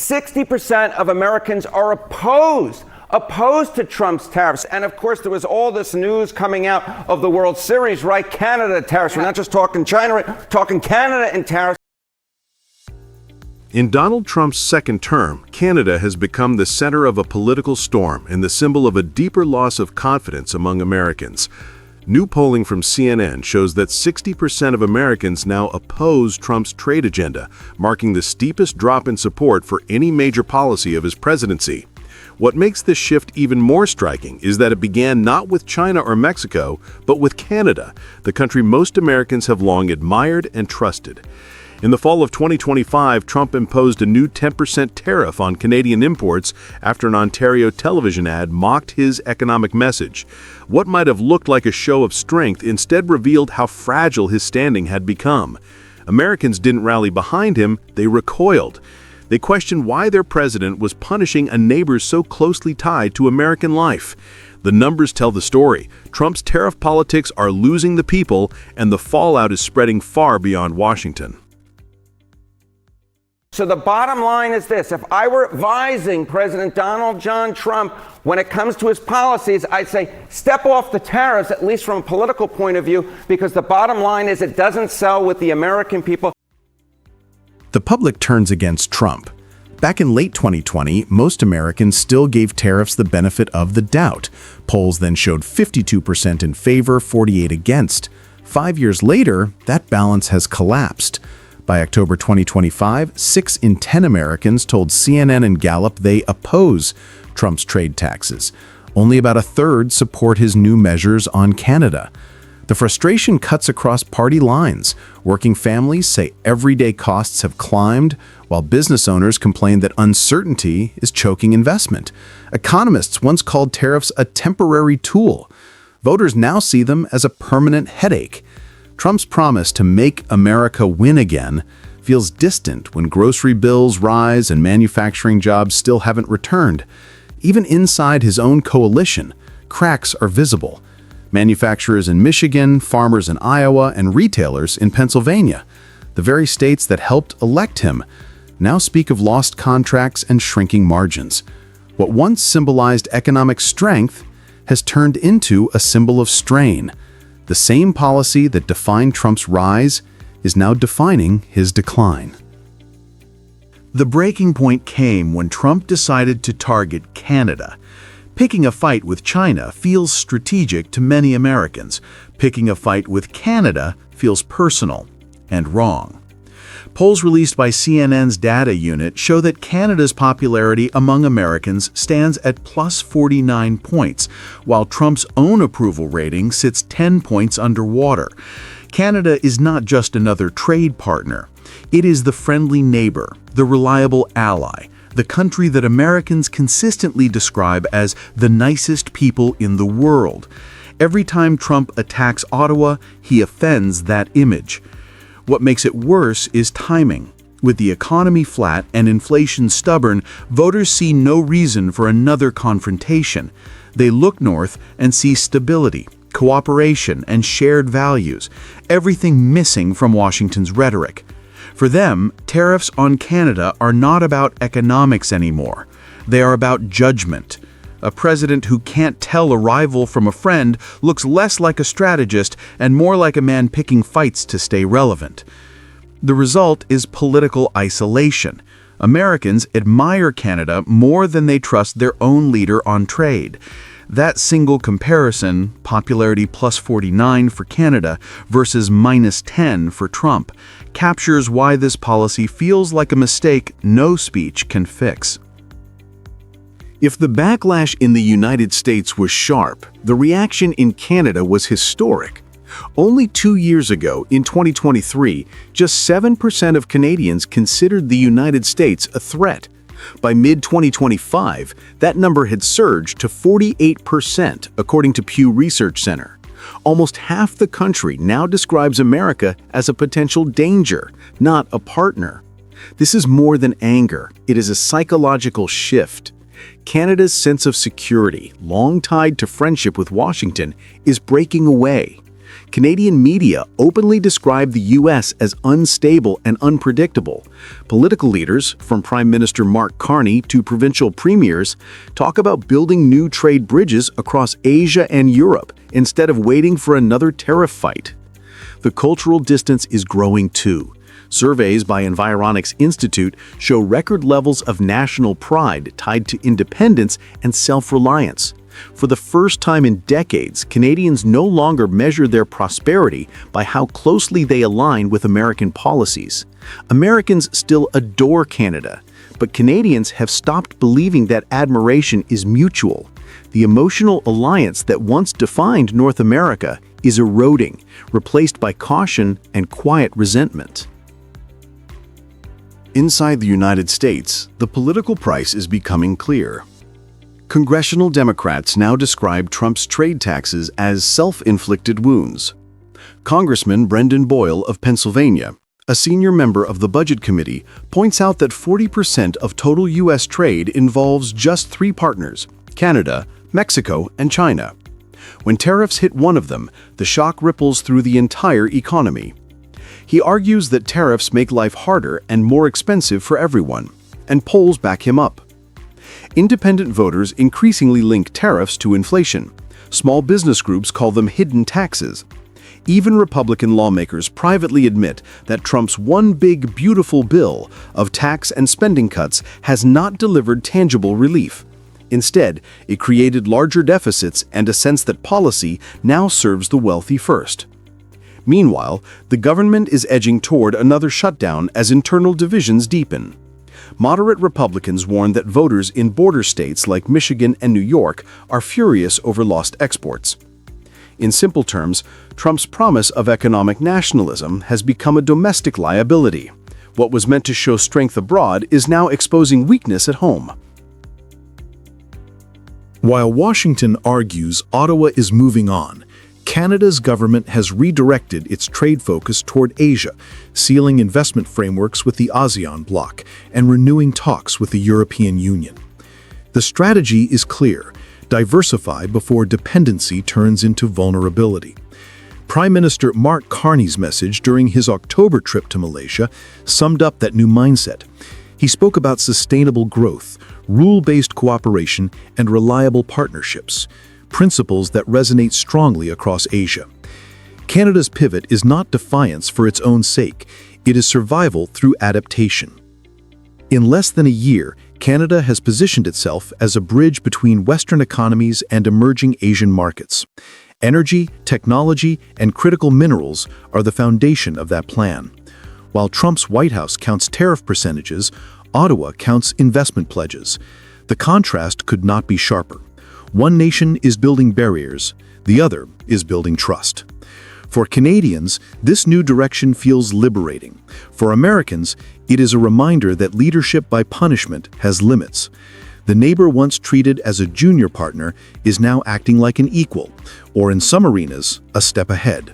60% of Americans are opposed to Trump's tariffs. And of course, there was all this news coming out of the World Series, right? Canada tariffs. We're not just talking China, we're talking Canada and tariffs. In Donald Trump's second term, Canada has become the center of a political storm and the symbol of a deeper loss of confidence among Americans. New polling from CNN shows that 60% of Americans now oppose Trump's trade agenda, marking the steepest drop in support for any major policy of his presidency. What makes this shift even more striking is that it began not with China or Mexico, but with Canada, the country most Americans have long admired and trusted. In the fall of 2025, Trump imposed a new 10% tariff on Canadian imports after an Ontario television ad mocked his economic message. What might have looked like a show of strength instead revealed how fragile his standing had become. Americans didn't rally behind him, they recoiled. They questioned why their president was punishing a neighbor so closely tied to American life. The numbers tell the story. Trump's tariff politics are losing the people, and the fallout is spreading far beyond Washington. So the bottom line is this: if I were advising President Donald John Trump when it comes to his policies, I'd say step off the tariffs, at least from a political point of view, because the bottom line is it doesn't sell with the American people. The public turns against Trump. Back in late 2020, most Americans still gave tariffs the benefit of the doubt. Polls then showed 52% in favor, 48% against. 5 years later, that balance has collapsed. By October 2025, 6 in 10 Americans told CNN and Gallup they oppose Trump's trade taxes. Only about a third support his new measures on Canada. The frustration cuts across party lines. Working families say everyday costs have climbed, while business owners complain that uncertainty is choking investment. Economists once called tariffs a temporary tool. Voters now see them as a permanent headache. Trump's promise to make America win again feels distant when grocery bills rise and manufacturing jobs still haven't returned. Even inside his own coalition, cracks are visible. Manufacturers in Michigan, farmers in Iowa, and retailers in Pennsylvania, the very states that helped elect him, now speak of lost contracts and shrinking margins. What once symbolized economic strength has turned into a symbol of strain. The same policy that defined Trump's rise is now defining his decline. The breaking point came when Trump decided to target Canada. Picking a fight with China feels strategic to many Americans. Picking a fight with Canada feels personal and wrong. Polls released by CNN's data unit show that Canada's popularity among Americans stands at plus 49 points, while Trump's own approval rating sits 10 points underwater. Canada is not just another trade partner. It is the friendly neighbor, the reliable ally, the country that Americans consistently describe as the nicest people in the world. Every time Trump attacks Ottawa, he offends that image. What makes it worse is timing. With the economy flat and inflation stubborn, voters see no reason for another confrontation. They look north and see stability, cooperation, and shared values, everything missing from Washington's rhetoric. For them, tariffs on Canada are not about economics anymore. They are about judgment. A president who can't tell a rival from a friend looks less like a strategist and more like a man picking fights to stay relevant. The result is political isolation. Americans admire Canada more than they trust their own leader on trade. That single comparison, popularity plus 49 for Canada versus minus 10 for Trump, captures why this policy feels like a mistake no speech can fix. If the backlash in the United States was sharp, the reaction in Canada was historic. Only 2 years ago, in 2023, just 7% of Canadians considered the United States a threat. By mid-2025, that number had surged to 48%, according to Pew Research Center. Almost half the country now describes America as a potential danger, not a partner. This is more than anger. It is a psychological shift. Canada's sense of security, long tied to friendship with Washington, is breaking away. Canadian media openly describe the U.S. as unstable and unpredictable. Political leaders, from Prime Minister Mark Carney to provincial premiers, talk about building new trade bridges across Asia and Europe instead of waiting for another tariff fight. The cultural distance is growing too. Surveys by Environics Institute show record levels of national pride tied to independence and self-reliance. For the first time in decades, Canadians no longer measure their prosperity by how closely they align with American policies. Americans still adore Canada, but Canadians have stopped believing that admiration is mutual. The emotional alliance that once defined North America is eroding, replaced by caution and quiet resentment. Inside the United States, the political price is becoming clear. Congressional Democrats now describe Trump's trade taxes as self-inflicted wounds. Congressman Brendan Boyle of Pennsylvania, a senior member of the Budget Committee, points out that 40% of total U.S. trade involves just three partners: Canada, Mexico, and China. When tariffs hit one of them, the shock ripples through the entire economy. He argues that tariffs make life harder and more expensive for everyone, and polls back him up. Independent voters increasingly link tariffs to inflation. Small business groups call them hidden taxes. Even Republican lawmakers privately admit that Trump's one big beautiful bill of tax and spending cuts has not delivered tangible relief. Instead, it created larger deficits and a sense that policy now serves the wealthy first. Meanwhile, the government is edging toward another shutdown as internal divisions deepen. Moderate Republicans warn that voters in border states like Michigan and New York are furious over lost exports. In simple terms, Trump's promise of economic nationalism has become a domestic liability. What was meant to show strength abroad is now exposing weakness at home. While Washington argues Ottawa is moving on, Canada's government has redirected its trade focus toward Asia, sealing investment frameworks with the ASEAN bloc and renewing talks with the European Union. The strategy is clear: diversify before dependency turns into vulnerability. Prime Minister Mark Carney's message during his October trip to Malaysia summed up that new mindset. He spoke about sustainable growth, rule-based cooperation, and reliable partnerships, principles that resonate strongly across Asia. Canada's pivot is not defiance for its own sake, it is survival through adaptation. In less than a year, Canada has positioned itself as a bridge between Western economies and emerging Asian markets. Energy, technology, and critical minerals are the foundation of that plan. While Trump's White House counts tariff percentages, Ottawa counts investment pledges. The contrast could not be sharper. One nation is building barriers, the other is building trust. For Canadians, this new direction feels liberating. For Americans, it is a reminder that leadership by punishment has limits. The neighbor once treated as a junior partner is now acting like an equal, or in some arenas, a step ahead.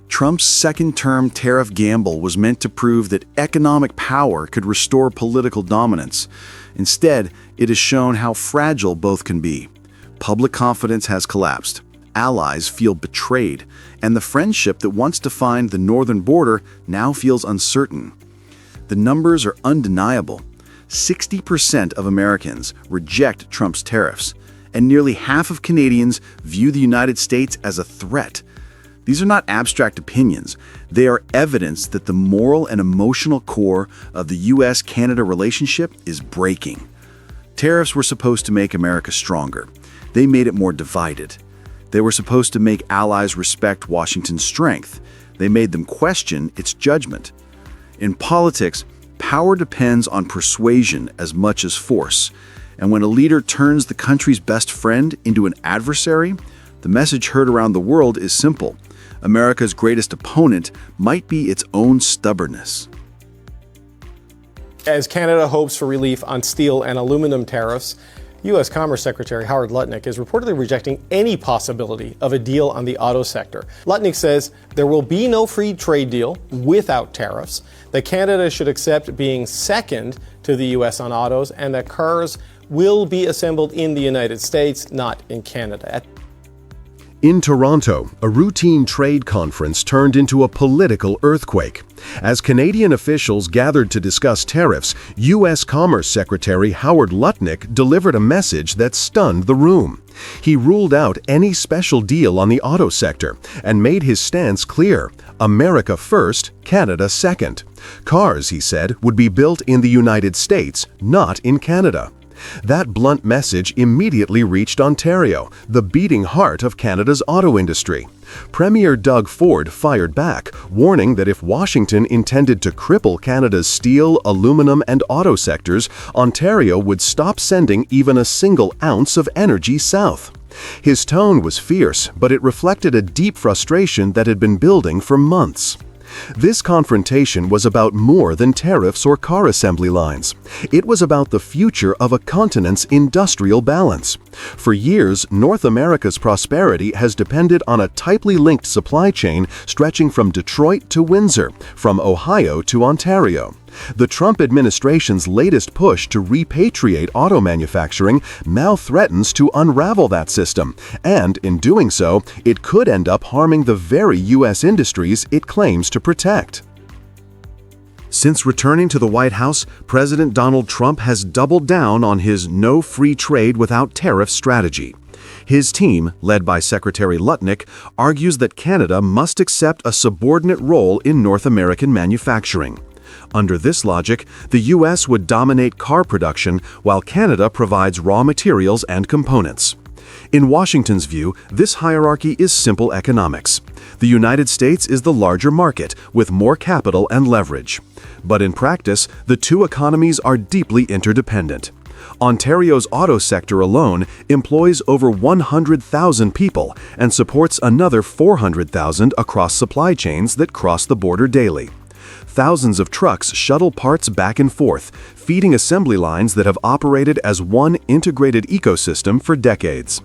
Trump's second-term tariff gamble was meant to prove that economic power could restore political dominance. Instead, it has shown how fragile both can be. Public confidence has collapsed, allies feel betrayed, and the friendship that once defined the northern border now feels uncertain. The numbers are undeniable. 60% of Americans reject Trump's tariffs, and nearly half of Canadians view the United States as a threat. These are not abstract opinions. They are evidence that the moral and emotional core of the U.S.-Canada relationship is breaking. Tariffs were supposed to make America stronger. They made it more divided. They were supposed to make allies respect Washington's strength. They made them question its judgment. In politics, power depends on persuasion as much as force. And when a leader turns the country's best friend into an adversary, the message heard around the world is simple. America's greatest opponent might be its own stubbornness. As Canada hopes for relief on steel and aluminum tariffs, U.S. Commerce Secretary Howard Lutnick is reportedly rejecting any possibility of a deal on the auto sector. Lutnick says there will be no free trade deal without tariffs, that Canada should accept being second to the U.S. on autos, and that cars will be assembled in the United States, not in Canada. In Toronto, a routine trade conference turned into a political earthquake. As Canadian officials gathered to discuss tariffs, U.S. Commerce Secretary Howard Lutnick delivered a message that stunned the room. He ruled out any special deal on the auto sector and made his stance clear: America first, Canada second. Cars, he said, would be built in the United States, not in Canada. That blunt message immediately reached Ontario, the beating heart of Canada's auto industry. Premier Doug Ford fired back, warning that if Washington intended to cripple Canada's steel, aluminum, and auto sectors, Ontario would stop sending even a single ounce of energy south. His tone was fierce, but it reflected a deep frustration that had been building for months. This confrontation was about more than tariffs or car assembly lines. It was about the future of a continent's industrial balance. For years, North America's prosperity has depended on a tightly linked supply chain stretching from Detroit to Windsor, from Ohio to Ontario. The Trump administration's latest push to repatriate auto manufacturing now threatens to unravel that system, and in doing so, it could end up harming the very U.S. industries it claims to protect. Since returning to the White House, President Donald Trump has doubled down on his no free trade without tariff strategy. His team, led by Secretary Lutnick, argues that Canada must accept a subordinate role in North American manufacturing. Under this logic, the U.S. would dominate car production while Canada provides raw materials and components. In Washington's view, this hierarchy is simple economics. The United States is the larger market, with more capital and leverage. But in practice, the two economies are deeply interdependent. Ontario's auto sector alone employs over 100,000 people and supports another 400,000 across supply chains that cross the border daily. Thousands of trucks shuttle parts back and forth, feeding assembly lines that have operated as one integrated ecosystem for decades.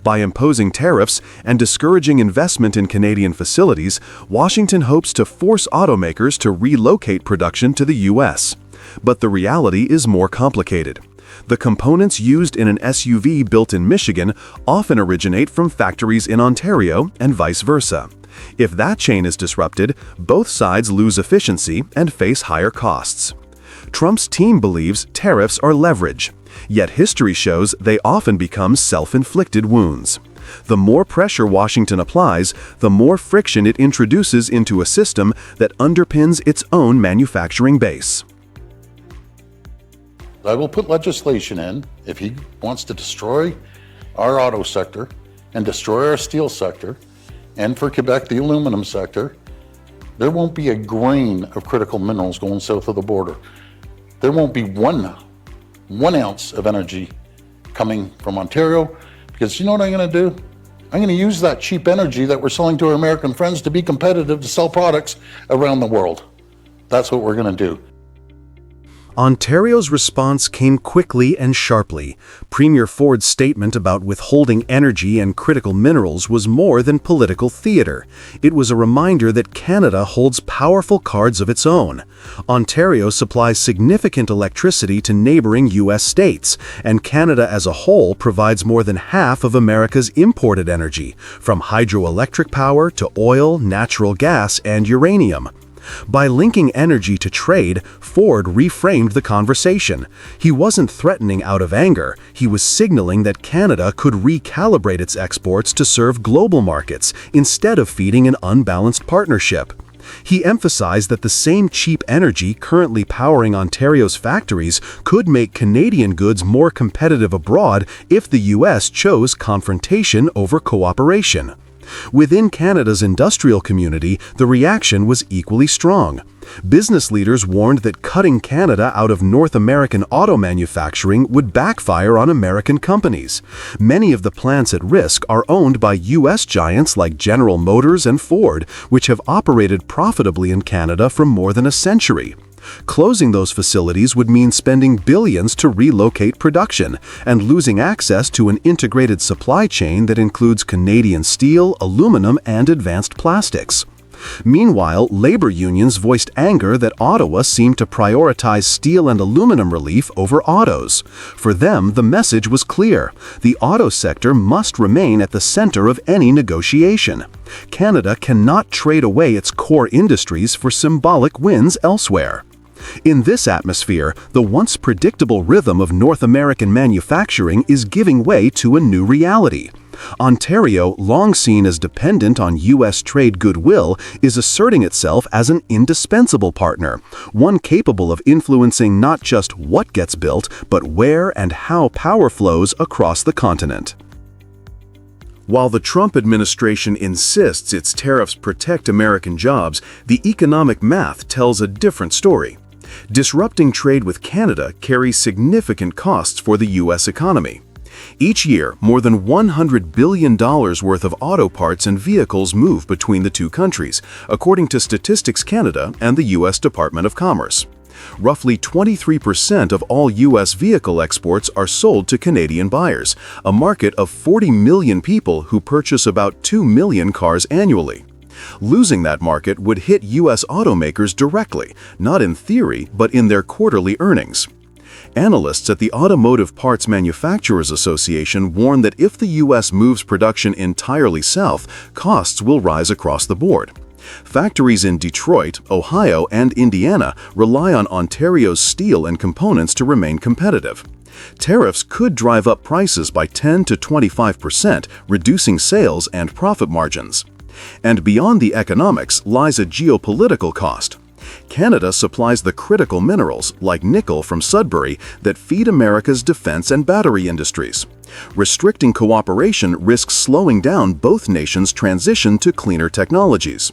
By imposing tariffs and discouraging investment in Canadian facilities, Washington hopes to force automakers to relocate production to the U.S. But the reality is more complicated. The components used in an SUV built in Michigan often originate from factories in Ontario and vice versa. If that chain is disrupted, both sides lose efficiency and face higher costs. Trump's team believes tariffs are leverage, yet history shows they often become self-inflicted wounds. The more pressure Washington applies, the more friction it introduces into a system that underpins its own manufacturing base. I will put legislation in if he wants to destroy our auto sector and destroy our steel sector, and for Quebec, the aluminum sector. There won't be a grain of critical minerals going south of the border. There won't be one ounce of energy coming from Ontario, because you know what I'm going to do? I'm going to use that cheap energy that we're selling to our American friends to be competitive to sell products around the world. That's what we're going to do. Ontario's response came quickly and sharply. Premier Ford's statement about withholding energy and critical minerals was more than political theater. It was a reminder that Canada holds powerful cards of its own. Ontario supplies significant electricity to neighboring U.S. states, and Canada as a whole provides more than half of America's imported energy, from hydroelectric power to oil, natural gas, and uranium. By linking energy to trade, Ford reframed the conversation. He wasn't threatening out of anger, he was signaling that Canada could recalibrate its exports to serve global markets instead of feeding an unbalanced partnership. He emphasized that the same cheap energy currently powering Ontario's factories could make Canadian goods more competitive abroad if the U.S. chose confrontation over cooperation. Within Canada's industrial community, the reaction was equally strong. Business leaders warned that cutting Canada out of North American auto manufacturing would backfire on American companies. Many of the plants at risk are owned by U.S. giants like General Motors and Ford, which have operated profitably in Canada for more than a century. Closing those facilities would mean spending billions to relocate production and losing access to an integrated supply chain that includes Canadian steel, aluminum, and advanced plastics. Meanwhile, labor unions voiced anger that Ottawa seemed to prioritize steel and aluminum relief over autos. For them, the message was clear. The auto sector must remain at the center of any negotiation. Canada cannot trade away its core industries for symbolic wins elsewhere. In this atmosphere, the once predictable rhythm of North American manufacturing is giving way to a new reality. Ontario, long seen as dependent on U.S. trade goodwill, is asserting itself as an indispensable partner, one capable of influencing not just what gets built, but where and how power flows across the continent. While the Trump administration insists its tariffs protect American jobs, the economic math tells a different story. Disrupting trade with Canada carries significant costs for the U.S. economy. Each year, more than $100 billion worth of auto parts and vehicles move between the two countries, according to Statistics Canada and the U.S. Department of Commerce. Roughly 23% of all U.S. vehicle exports are sold to Canadian buyers, a market of 40 million people who purchase about 2 million cars annually. Losing that market would hit U.S. automakers directly, not in theory, but in their quarterly earnings. Analysts at the Automotive Parts Manufacturers Association warn that if the U.S. moves production entirely south, costs will rise across the board. Factories in Detroit, Ohio, and Indiana rely on Ontario's steel and components to remain competitive. Tariffs could drive up prices by 10 to 25%, reducing sales and profit margins. And beyond the economics lies a geopolitical cost. Canada supplies the critical minerals, like nickel from Sudbury, that feed America's defense and battery industries. Restricting cooperation risks slowing down both nations' transition to cleaner technologies.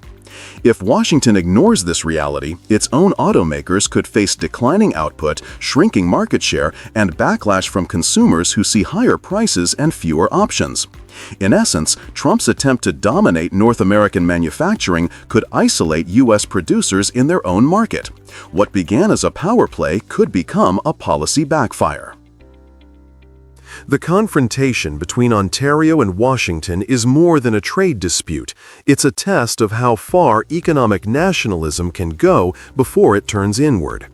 If Washington ignores this reality, its own automakers could face declining output, shrinking market share, and backlash from consumers who see higher prices and fewer options. In essence, Trump's attempt to dominate North American manufacturing could isolate U.S. producers in their own market. What began as a power play could become a policy backfire. The confrontation between Ontario and Washington is more than a trade dispute. It's a test of how far economic nationalism can go before it turns inward.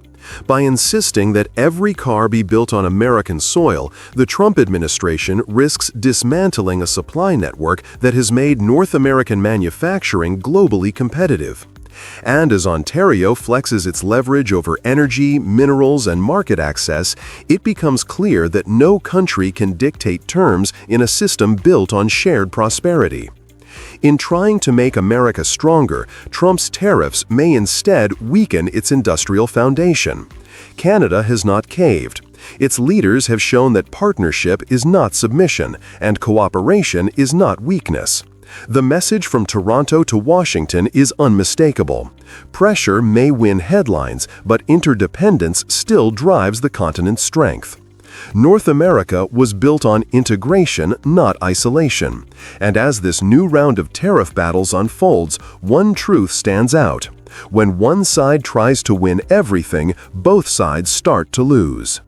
By insisting that every car be built on American soil, the Trump administration risks dismantling a supply network that has made North American manufacturing globally competitive. And as Ontario flexes its leverage over energy, minerals, and market access, it becomes clear that no country can dictate terms in a system built on shared prosperity. In trying to make America stronger, Trump's tariffs may instead weaken its industrial foundation. Canada has not caved. Its leaders have shown that partnership is not submission, and cooperation is not weakness. The message from Toronto to Washington is unmistakable. Pressure may win headlines, but interdependence still drives the continent's strength. North America was built on integration, not isolation. And as this new round of tariff battles unfolds, one truth stands out. When one side tries to win everything, both sides start to lose.